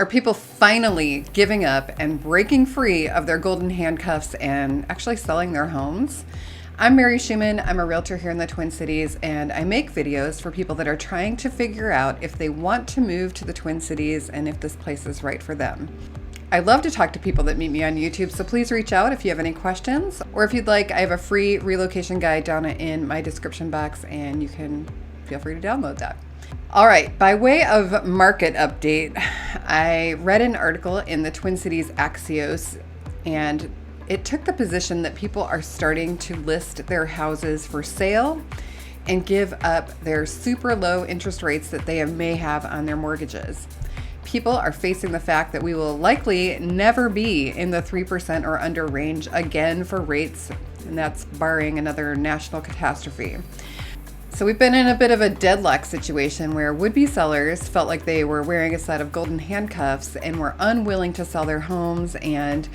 Are people finally giving up and breaking free of their golden handcuffs and actually selling their homes? I'm Mary Schumann. I'm a realtor here in the Twin Cities, and I make videos for people that are trying to figure out if they want to move to the Twin Cities and if this place is right for them. I love to talk to people that meet me on YouTube, so please reach out if you have any questions. Or if you'd like, I have a free relocation guide down in my description box, and you can feel free to download that. All right, by way of market update, I read an article in the Twin Cities Axios, and it took the position that people are starting to list their houses for sale and give up their super low interest rates that they may have on their mortgages. People are facing the fact that we will likely never be in the 3% or under range again for rates, and that's barring another national catastrophe. So we've been in a bit of a deadlock situation where would-be sellers felt like they were wearing a set of golden handcuffs and were unwilling to sell their homes and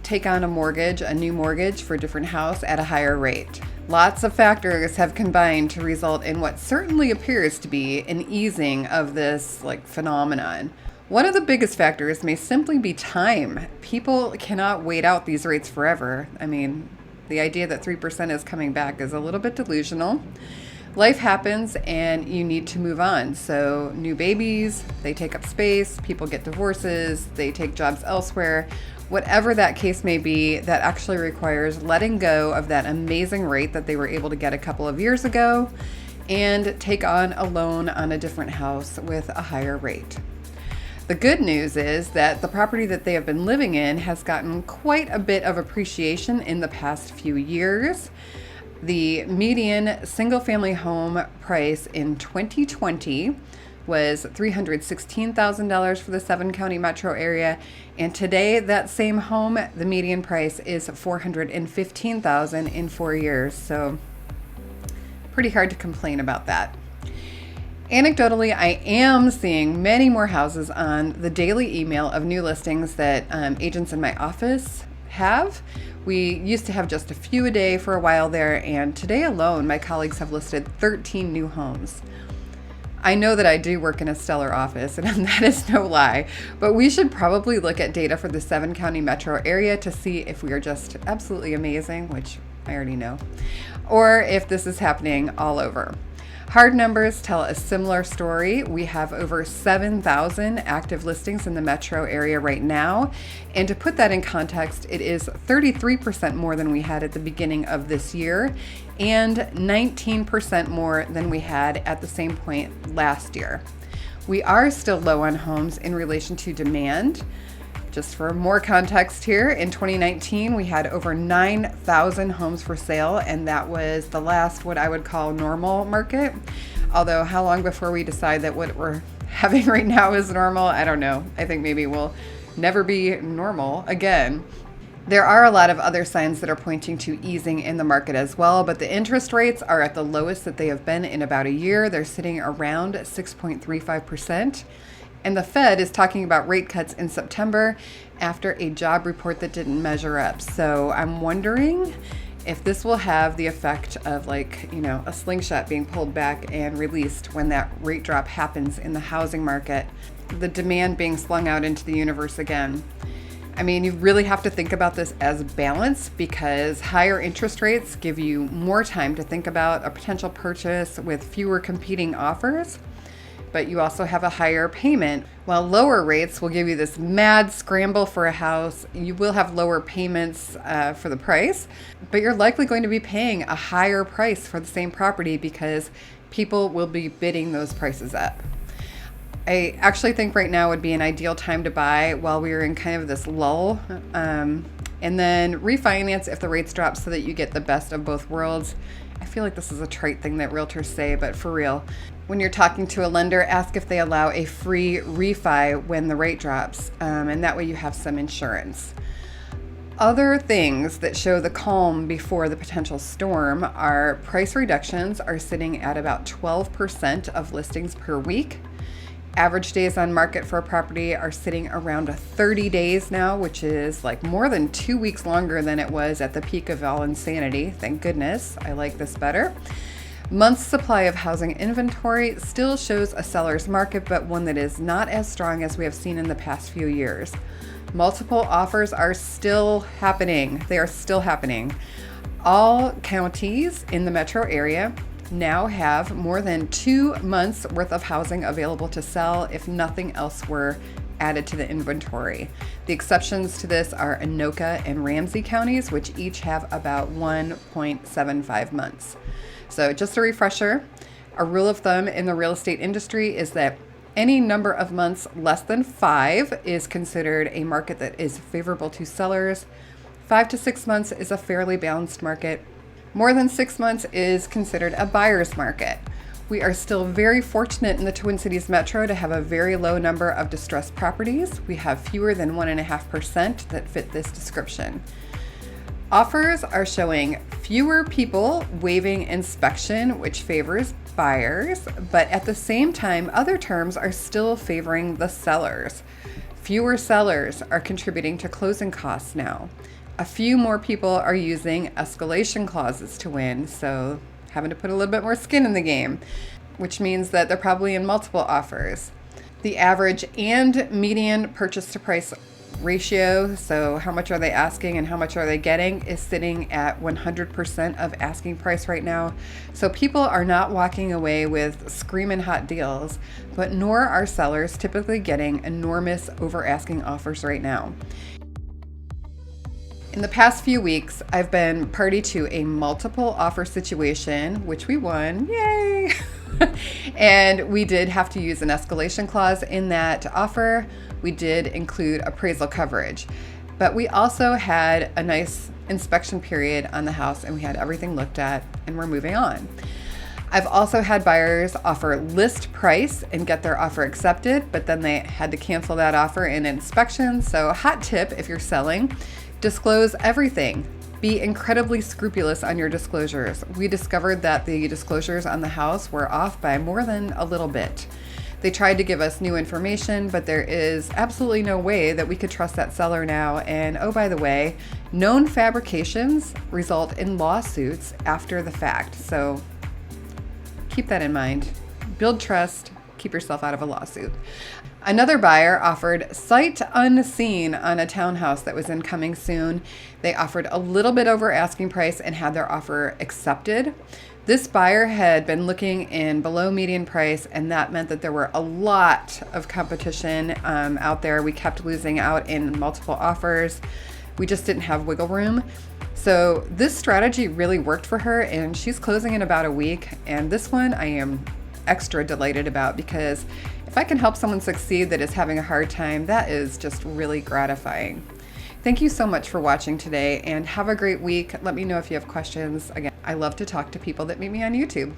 take on a new mortgage for a different house at a higher rate. Lots of factors have combined to result in what certainly appears to be an easing of this phenomenon. One of the biggest factors may simply be time. People cannot wait out these rates forever. I mean, the idea that 3% is coming back is a little bit delusional. Life happens and you need to move on. So new babies, they take up space, people get divorces, they take jobs elsewhere. Whatever that case may be, that actually requires letting go of that amazing rate that they were able to get a couple of years ago and take on a loan on a different house with a higher rate. The good news is that the property that they have been living in has gotten quite a bit of appreciation in the past few years. The median single-family home price in 2020 was $316,000 for the 7-county metro area, and today that same home, the median price is $415,000 in 4 years. So pretty hard to complain about that. Anecdotally, I am seeing many more houses on the daily email of new listings that agents in my office have. We used to have just a few a day for a while there, and today alone, my colleagues have listed 13 new homes. I know that I do work in a stellar office, and that is no lie, but we should probably look at data for the 7-county metro area to see if we are just absolutely amazing, which I already know, or if this is happening all over. Hard numbers tell a similar story. We have over 7,000 active listings in the metro area right now. And to put that in context, it is 33% more than we had at the beginning of this year and 19% more than we had at the same point last year. We are still low on homes in relation to demand. Just for more context here, in 2019, we had over 9,000 homes for sale, and that was the last what I would call normal market. Although how long before we decide that what we're having right now is normal, I don't know. I think maybe we'll never be normal again. There are a lot of other signs that are pointing to easing in the market as well, but the interest rates are at the lowest that they have been in about a year. They're sitting around 6.35%. And the Fed is talking about rate cuts in September after a job report that didn't measure up. So I'm wondering if this will have the effect of a slingshot being pulled back and released when that rate drop happens in the housing market, the demand being slung out into the universe again. I mean, you really have to think about this as balance because higher interest rates give you more time to think about a potential purchase with fewer competing offers. But you also have a higher payment. While lower rates will give you this mad scramble for a house, you will have lower payments for the price, but you're likely going to be paying a higher price for the same property because people will be bidding those prices up. I actually think right now would be an ideal time to buy while we are in kind of this lull, and then refinance if the rates drop so that you get the best of both worlds. I feel like this is a trite thing that realtors say, but for real. When you're talking to a lender, ask if they allow a free refi when the rate drops, and that way you have some insurance. Other things that show the calm before the potential storm are price reductions are sitting at about 12% of listings per week. Average days on market for a property are sitting around 30 days now, which is more than 2 weeks longer than it was at the peak of all insanity. Thank goodness. I like this better. Months supply of housing inventory still shows a seller's market, but one that is not as strong as we have seen in the past few years. Multiple offers are still happening. They are still happening. All counties in the metro area now have more than 2 months worth of housing available to sell if nothing else were added to the inventory. The exceptions to this are Anoka and Ramsey counties, which each have about 1.75 months. So just a refresher, a rule of thumb in the real estate industry is that any number of months less than 5 is considered a market that is favorable to sellers. 5 to 6 months is a fairly balanced market. More than 6 months is considered a buyer's market. We are still very fortunate in the Twin Cities Metro to have a very low number of distressed properties. We have fewer than 1.5% that fit this description. Offers are showing fewer people waiving inspection, which favors buyers, but at the same time, other terms are still favoring the sellers. Fewer sellers are contributing to closing costs now. A few more people are using escalation clauses to win, so having to put a little bit more skin in the game, which means that they're probably in multiple offers. The average and median purchase to price ratio, so how much are they asking and how much are they getting, is sitting at 100% of asking price right now. So people are not walking away with screaming hot deals, but nor are sellers typically getting enormous over asking offers right now. In the past few weeks, I've been party to a multiple offer situation, which we won, yay! And we did have to use an escalation clause in that offer. We did include appraisal coverage, but we also had a nice inspection period on the house and we had everything looked at and we're moving on. I've also had buyers offer list price and get their offer accepted, but then they had to cancel that offer in inspection. So hot tip if you're selling, disclose everything. Be incredibly scrupulous on your disclosures. We discovered that the disclosures on the house were off by more than a little bit. They tried to give us new information, but there is absolutely no way that we could trust that seller now. And oh, by the way, known fabrications result in lawsuits after the fact. So keep that in mind. Build trust, keep yourself out of a lawsuit. Another buyer offered sight unseen on a townhouse that was incoming soon. They offered a little bit over asking price and had their offer accepted. This buyer had been looking in below median price, and that meant that there were a lot of competition out there. We kept losing out in multiple offers. We just didn't have wiggle room. So this strategy really worked for her, and she's closing in about a week. And this one I am extra delighted about, because if I can help someone succeed that is having a hard time, that is just really gratifying. Thank you so much for watching today, and have a great week. Let me know if you have questions. Again, I love to talk to people that meet me on YouTube.